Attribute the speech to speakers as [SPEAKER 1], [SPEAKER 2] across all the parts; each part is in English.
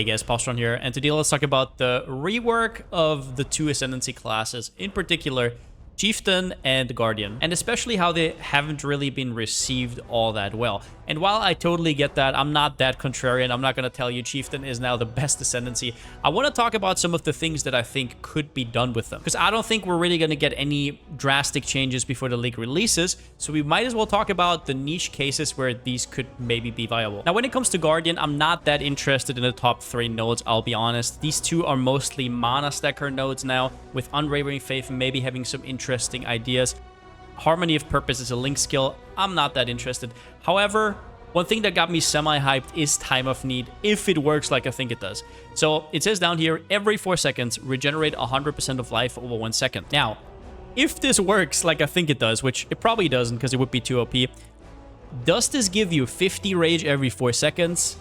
[SPEAKER 1] Hey guys, Palsteron here, and today let's talk about the rework of the two Ascendancy classes, in particular Chieftain and Guardian, and especially how they haven't really been received all that well. And while I totally get that, I'm not that contrarian. I'm not going to tell you Chieftain is now the best Ascendancy. I want to talk about some of the things that I think could be done with them, because I don't think we're really going to get any drastic changes before the league releases, so we might as well talk about the niche cases where these could maybe be viable. Now, when it comes to Guardian, I'm not that interested in the top 3 nodes, I'll be honest. These two are mostly mana stacker nodes now, with Unwavering Faith and maybe having some interesting ideas. Harmony of Purpose is a link skill. I'm not that interested. However, one thing that got me semi-hyped is Time of Need, if it works like I think it does. So it says down here, every 4 seconds, regenerate 100% of life over 1 second. Now, if this works like I think it does, which it probably doesn't because it would be too OP, does this give you 50 rage every 4 seconds?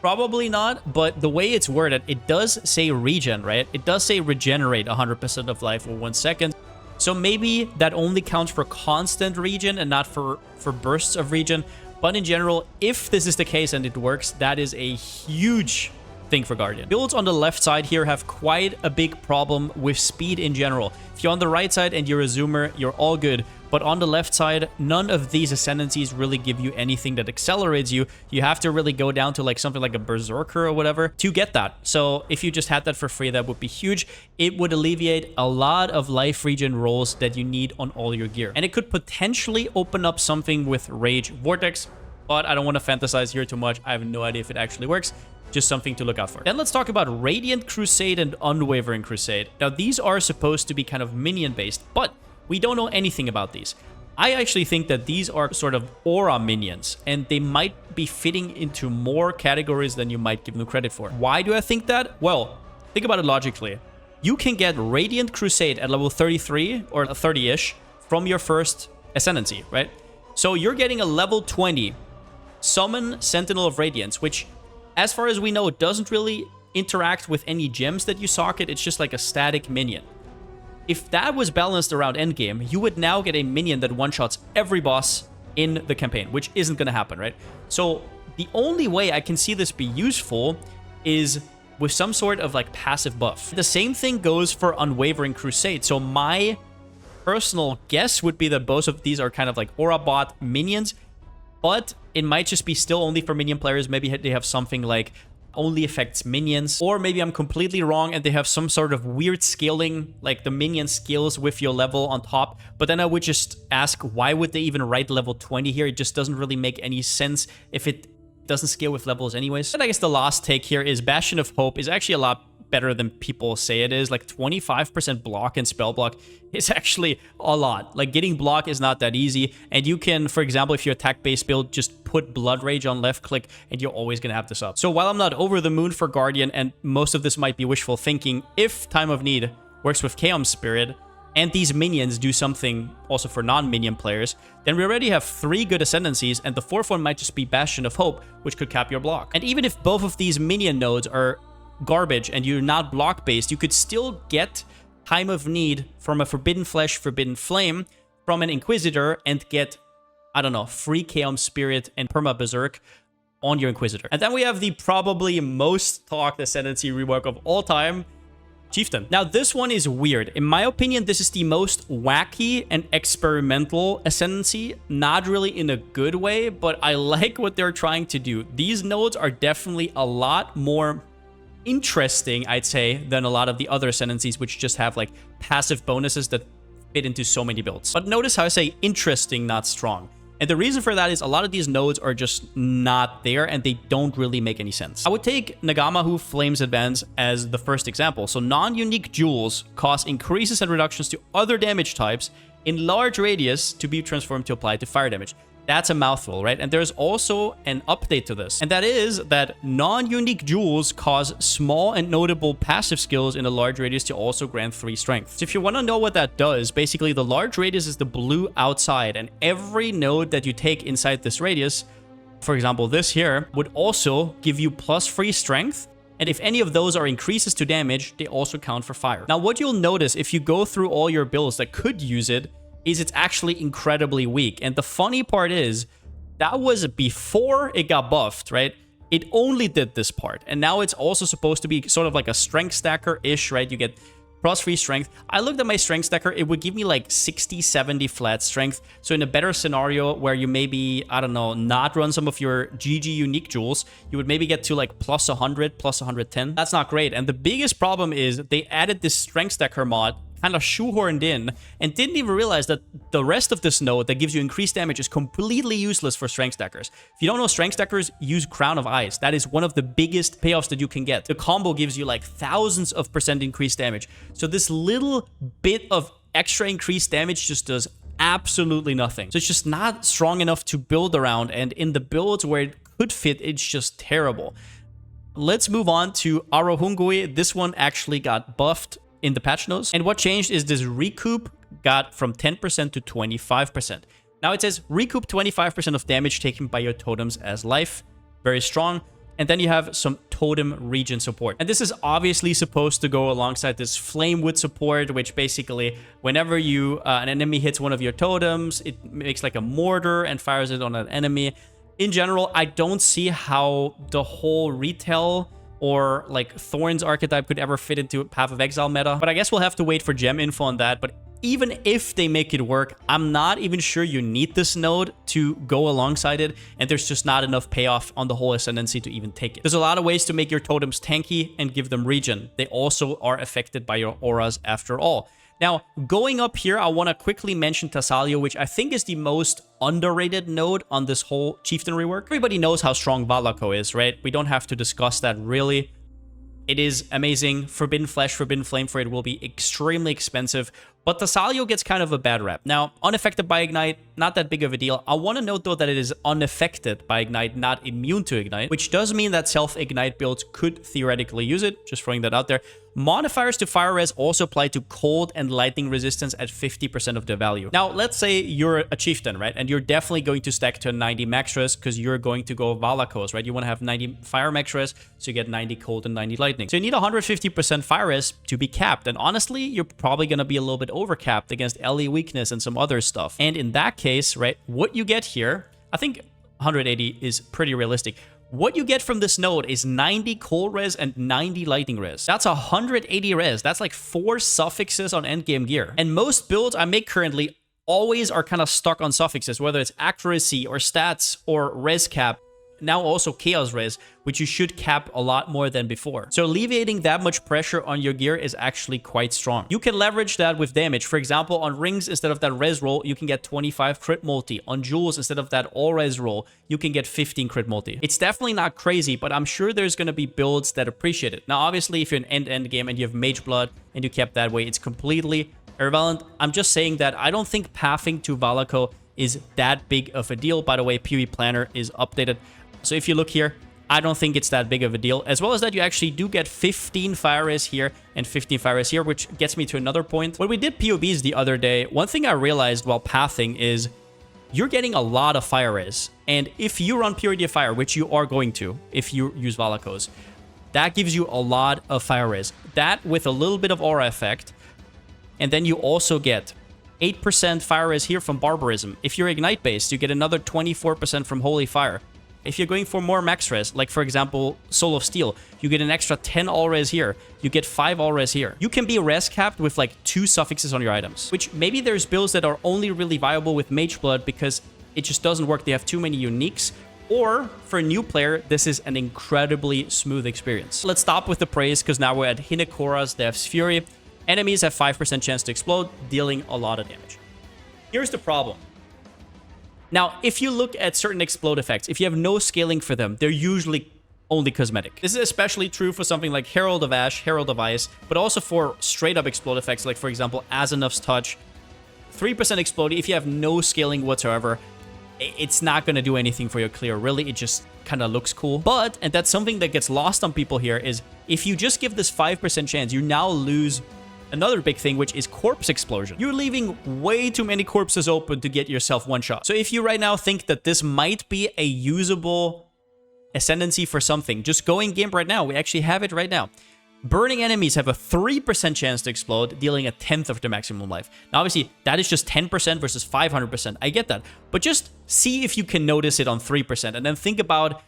[SPEAKER 1] Probably not, but the way it's worded, it does say regen, right? It does say regenerate 100% of life over 1 second. So maybe that only counts for constant regen and not for bursts of regen. But in general, if this is the case and it works, that is a huge thing for Guardian. Builds on the left side here have quite a big problem with speed in general. If you're on the right side and you're a zoomer, you're all good. But on the left side, none of these Ascendancies really give you anything that accelerates you. You have to really go down to like something like a Berserker or whatever to get that. So if you just had that for free, that would be huge. It would alleviate a lot of life regen rolls that you need on all your gear. And it could potentially open up something with Rage Vortex, but I don't want to fantasize here too much. I have no idea if it actually works. Just something to look out for. Then let's talk about Radiant Crusade and Unwavering Crusade. Now, these are supposed to be kind of minion-based, but we don't know anything about these. I actually think that these are sort of aura minions, and they might be fitting into more categories than you might give them credit for. Why do I think that? Well, think about it logically. You can get Radiant Crusade at level 33 or 30-ish from your first Ascendancy, right? So you're getting a level 20 Summon Sentinel of Radiance, which, as far as we know, doesn't really interact with any gems that you socket. It's just like a static minion. If that was balanced around endgame, you would now get a minion that one-shots every boss in the campaign, which isn't going to happen, right? So the only way I can see this be useful is with some sort of like passive buff. The same thing goes for Unwavering Crusade. So my personal guess would be that both of these are kind of like aura bot minions, but it might just be still only for minion players. Maybe they have something like only affects minions, or maybe I'm completely wrong and they have some sort of weird scaling, like the minion scales with your level on top. But then I would just ask, why would they even write level 20 here? It just doesn't really make any sense if it doesn't scale with levels anyways. And I guess the last take here is Bastion of Hope is actually a lot better than people say it is. Like 25% block and spell block is actually a lot. Like getting block is not that easy, and you can, for example, if you attack base build, just put Blood Rage on left click and you're always gonna have this up. So while I'm not over the moon for Guardian, and most of this might be wishful thinking, if Time of Need works with Chaos Spirit and these minions do something also for non-minion players, then we already have 3 good Ascendancies, and the 4th one might just be Bastion of Hope, which could cap your block. And even if both of these minion nodes are garbage and you're not block based, you could still get Time of Need from a Forbidden Flesh, Forbidden Flame from an Inquisitor and get, I don't know, free Chaos Spirit and Perma Berserk on your Inquisitor. And then we have the probably most talked Ascendancy rework of all time, Chieftain. Now, this one is weird. In my opinion, this is the most wacky and experimental Ascendancy. Not really in a good way, but I like what they're trying to do. These nodes are definitely a lot more interesting, I'd say, than a lot of the other Ascendancies, which just have like passive bonuses that fit into so many builds. But notice how I say interesting, not strong. And the reason for that is a lot of these nodes are just not there and they don't really make any sense. I would take Nagamahu Flames Advance as the first example. So non-unique jewels cause increases and reductions to other damage types in large radius to be transformed to apply to fire damage. That's a mouthful, right? And there's also an update to this, and that is that non-unique jewels cause small and notable passive skills in a large radius to also grant 3 strength. So if you want to know what that does, basically the large radius is the blue outside, and every node that you take inside this radius, for example this here, would also give you plus 3 strength. And if any of those are increases to damage, they also count for fire. Now, what you'll notice if you go through all your builds that could use it is it's actually incredibly weak. And the funny part is that was before it got buffed, right? it only did this part. And now it's also supposed to be sort of like a strength stacker-ish, right? You get plus 3 strength. I looked at my strength stacker. It would give me like 60, 70 flat strength. So in a better scenario where you maybe, I don't know, not run some of your GG unique jewels, you would maybe get to like plus 100, plus 110. That's not great. And the biggest problem is they added this strength stacker mod, kind of shoehorned in, and didn't even realize that the rest of this node that gives you increased damage is completely useless for strength stackers. If you don't know, strength stackers use Crown of Ice. That is one of the biggest payoffs that you can get. The combo gives you like thousands of % increased damage. So this little bit of extra increased damage just does absolutely nothing. So it's just not strong enough to build around, and in the builds where it could fit, it's just terrible. Let's move on to Arohungui. This one actually got buffed in the patch notes. And what changed is this recoup got from 10% to 25%. Now it says recoup 25% of damage taken by your totems as life. Very strong. And then you have some totem regen support. And this is obviously supposed to go alongside this flamewood support, which basically whenever you an enemy hits one of your totems, it makes like a mortar and fires it on an enemy. In general, I don't see how the whole retail or like Thorns archetype could ever fit into Path of Exile meta. But I guess we'll have to wait for gem info on that. But even if they make it work, I'm not even sure you need this node to go alongside it. And there's just not enough payoff on the whole Ascendancy to even take it. There's a lot of ways to make your totems tanky and give them regen. They also are affected by your auras after all. Now, going up here, I want to quickly mention Tassalio, which I think is the most underrated node on this whole Chieftain rework. Everybody knows how strong Valako is, right? We don't have to discuss that really. It is amazing. Forbidden Flesh, Forbidden Flame for it will be extremely expensive. But Tassalio gets kind of a bad rep. Now, unaffected by Ignite, not that big of a deal. I want to note, though, that it is unaffected by Ignite, not immune to Ignite, which does mean that self-Ignite builds could theoretically use it. Just throwing that out there. Modifiers to Fire Res also apply to cold and lightning resistance at 50% of the value. Now, let's say you're a Chieftain, right? And you're definitely going to stack to a 90 max res because you're going to go Valakos, right? You want to have 90 Fire max res, so you get 90 cold and 90 lightning. So you need 150% Fire Res to be capped. And honestly, you're probably going to be a little bit overcapped against LE weakness and some other stuff. And in that case, right, what you get here, I think 180 is pretty realistic. What you get from this node is 90 cold res and 90 lightning res. That's 180 res. That's like 4 suffixes on endgame gear. And most builds I make currently always are kind of stuck on suffixes, whether it's accuracy or stats or res cap. Now also chaos res, which you should cap a lot more than before. So alleviating that much pressure on your gear is actually quite strong. You can leverage that with damage. For example, on rings, instead of that res roll, you can get 25 crit multi. On jewels, instead of that all res roll, you can get 15 crit multi. It's definitely not crazy, but I'm sure there's going to be builds that appreciate it. Now, obviously, if you're an end-end game and you have mage blood and you kept that way, it's completely irrelevant. I'm just saying that I don't think pathing to Valako is that big of a deal. By the way, PvE Planner is updated. So if you look here, I don't think it's that big of a deal. As well as that, you actually do get 15 fire res here and 15 fire res here, which gets me to another point. When we did POBs the other day, one thing I realized while pathing is you're getting a lot of fire res. And if you run Purity of Fire, which you are going to if you use Valakos, that gives you a lot of fire res. That with a little bit of aura effect. And then you also get 8% fire res here from Barbarism. If you're Ignite based, you get another 24% from Holy Fire. If you're going for more max res, like for example, Soul of Steel, you get an extra 10 all res here. You get 5 all res here. You can be res capped with like 2 suffixes on your items, which maybe there's builds that are only really viable with Mage Blood because it just doesn't work. They have too many uniques. Or for a new player, this is an incredibly smooth experience. Let's stop with the praise because now we're at Hinakora's Death's Fury. Enemies have 5% chance to explode, dealing a lot of damage. Here's the problem. Now, if you look at certain explode effects, if you have no scaling for them, they're usually only cosmetic. This is especially true for something like Herald of Ash, Herald of Ice, but also for straight up explode effects, like for example, Azenough's Touch. 3% explode, if you have no scaling whatsoever, it's not going to do anything for your clear. Really, it just kind of looks cool. But, and that's something that gets lost on people here, is if you just give this 5% chance, you now lose another big thing, which is corpse explosion. You're leaving way too many corpses open to get yourself one shot. So if you right now think that this might be a usable ascendancy for something, just go in GIMP right now. We actually have it right now. Burning enemies have a 3% chance to explode, dealing 1/10 of their maximum life. Now, obviously, that is just 10% versus 500%. I get that. But just see if you can notice it on 3%, and then think about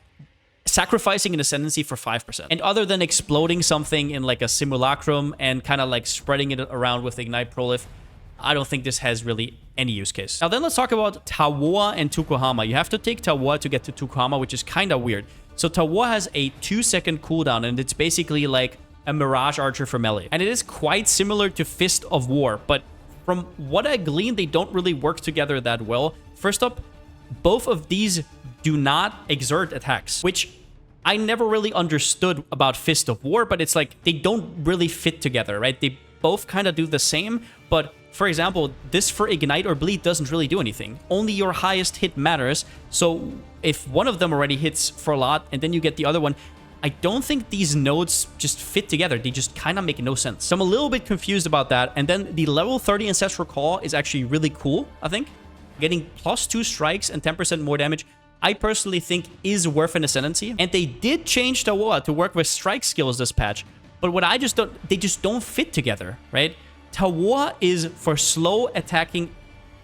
[SPEAKER 1] sacrificing an Ascendancy for 5%. And other than exploding something in like a Simulacrum and kind of like spreading it around with Ignite Prolif, I don't think this has really any use case. Now then let's talk about Tawoa and Tukohama. You have to take Tawoa to get to Tukohama, which is kind of weird. So Tawoa has a 2-second cooldown, and it's basically like a Mirage Archer for melee. And it is quite similar to Fist of War, but from what I gleaned, they don't really work together that well. First up, both of these do not exert attacks, which I never really understood about Fist of War, but it's like they don't really fit together, right? They both kind of do the same, but for example, this for Ignite or Bleed doesn't really do anything. Only your highest hit matters. So if one of them already hits for a lot and then you get the other one, I don't think these nodes just fit together. They just kind of make no sense. So I'm a little bit confused about that. And then the level 30 Ancestral Call is actually really cool, I think. Getting +2 strikes and 10% more damage, I personally think is worth an Ascendancy. And they did change Tawoa to work with strike skills this patch. But what I just don't, they just don't fit together, right? Tawoa is for slow attacking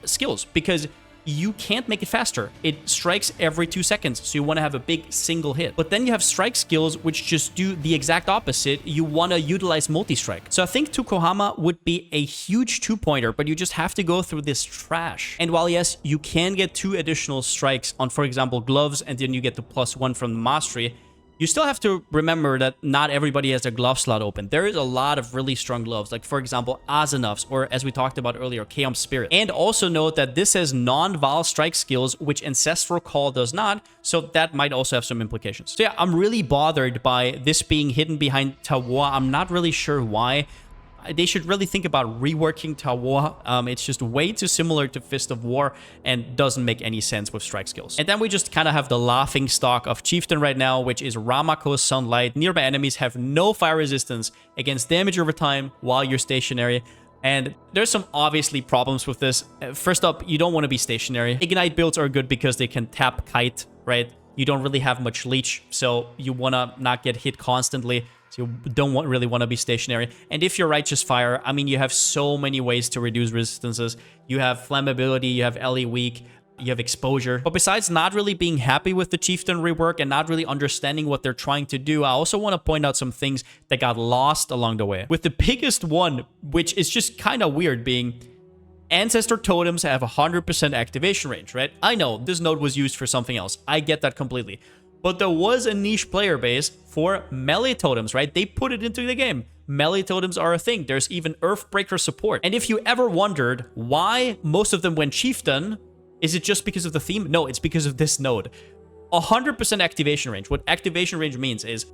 [SPEAKER 1] skills because you can't make it faster. It strikes every 2 seconds, so you want to have a big single hit. But then you have strike skills, which just do the exact opposite. You want to utilize multi-strike. So I think Tukohama would be a huge 2-pointer, but you just have to go through this trash. And while yes, you can get 2 additional strikes on, for example, gloves, and then you get the +1 from the mastery, you still have to remember that not everybody has a glove slot open. There is a lot of really strong gloves, like for example, Azanov's, or as we talked about earlier, Chaos Spirit. And also note that this has non-Val strike skills, which Ancestral Call does not, so that might also have some implications. So yeah, I'm really bothered by this being hidden behind Tawoa. I'm not really sure why. They should really think about reworking Tawoa. It's just way too similar to Fist of War and doesn't make any sense with strike skills. And then we just kind of have the laughing stock of Chieftain right now, which is Ramako's Sunlight. Nearby enemies have no fire resistance against damage over time while you're stationary. And there's some obviously problems with this. First up, you don't want to be stationary. Ignite builds are good because they can tap Kite, right? You don't really have much leech, so you want to not get hit constantly. So you don't really want to be stationary. And if you're Righteous Fire, I mean, you have so many ways to reduce resistances. You have Flammability, you have LE Weak, you have Exposure. But besides not really being happy with the Chieftain rework and not really understanding what they're trying to do, I also want to point out some things that got lost along the way. With the biggest one, which is just kind of weird, being Ancestor Totems have 100% activation range, right? I know this node was used for something else. I get that completely. But there was a niche player base for melee totems, right? They put it into the game. Melee totems are a thing. There's even Earthbreaker support. And if you ever wondered why most of them went Chieftain, is it just because of the theme? No, it's because of this node. 100% activation range. What activation range means is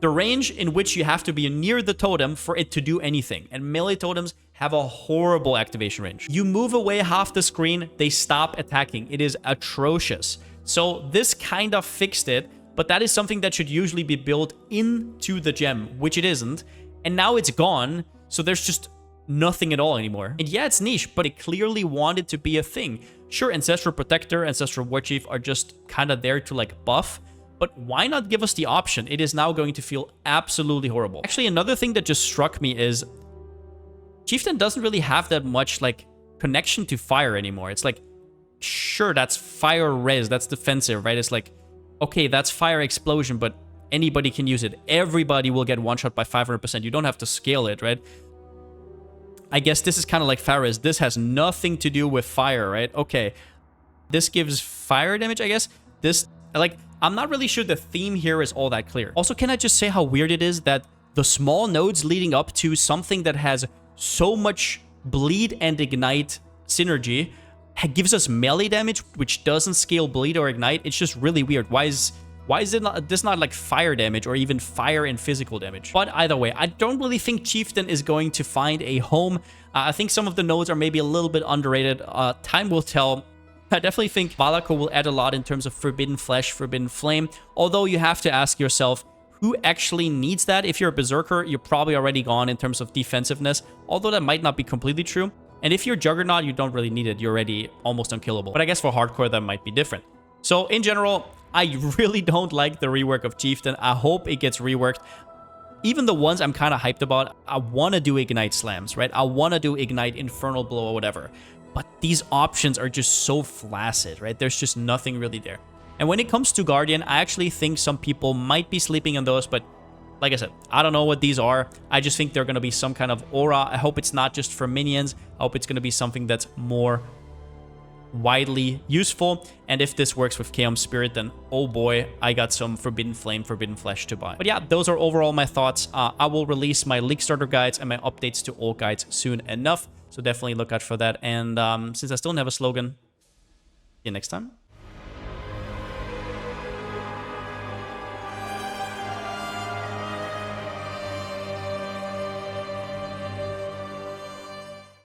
[SPEAKER 1] the range in which you have to be near the totem for it to do anything. And melee totems have a horrible activation range. You move away half the screen, they stop attacking. It is atrocious. So this kind of fixed it, but that is something that should usually be built into the gem, which it isn't. And now it's gone, so there's just nothing at all anymore. And yeah, it's niche, but it clearly wanted to be a thing. Sure, Ancestral Protector, Ancestral Warchief are just kind of there to like buff, but why not give us the option? It is now going to feel absolutely horrible. Actually, another thing that just struck me is Chieftain doesn't really have that much like connection to fire anymore. It's like, sure, that's fire res, that's defensive, right? It's like, okay, that's fire explosion, but anybody can use it. Everybody will get one shot by 500%. You don't have to scale it, right? I guess this is kind of like fire res. This has nothing to do with fire, right? Okay, this gives fire damage, I guess. This, like, I'm not really sure the theme here is all that clear. Also, can I just say how weird it is that the small nodes leading up to something that has so much bleed and ignite synergy gives us melee damage, which doesn't scale bleed or ignite? It's just really weird. Why is it not like fire damage or even fire and physical damage? But either way, I don't really think Chieftain is going to find a home. I think some of the nodes are maybe a little bit underrated. Time will tell. I definitely think Valako will add a lot in terms of Forbidden Flesh, Forbidden Flame. Although you have to ask yourself, who actually needs that? If you're a Berserker, you're probably already gone in terms of defensiveness. Although that might not be completely true. And if you're Juggernaut, you don't really need it. You're already almost unkillable. But I guess for hardcore, that might be different. So in general, I really don't like the rework of Chieftain. I hope it gets reworked. Even the ones I'm kind of hyped about, I want to do Ignite Slams, right? I want to do Ignite Infernal Blow or whatever. But these options are just so flaccid, right? There's just nothing really there. And when it comes to Guardian, I actually think some people might be sleeping on those, but like I said, I don't know what these are. I just think they're going to be some kind of aura. I hope it's not just for minions. I hope it's going to be something that's more widely useful. And if this works with Chaos Spirit, then oh boy, I got some Forbidden Flame, Forbidden Flesh to buy. But yeah, those are overall my thoughts. I will release my League Starter guides and my updates to all guides soon enough. So definitely look out for that. And since I still don't have a slogan, see you next time.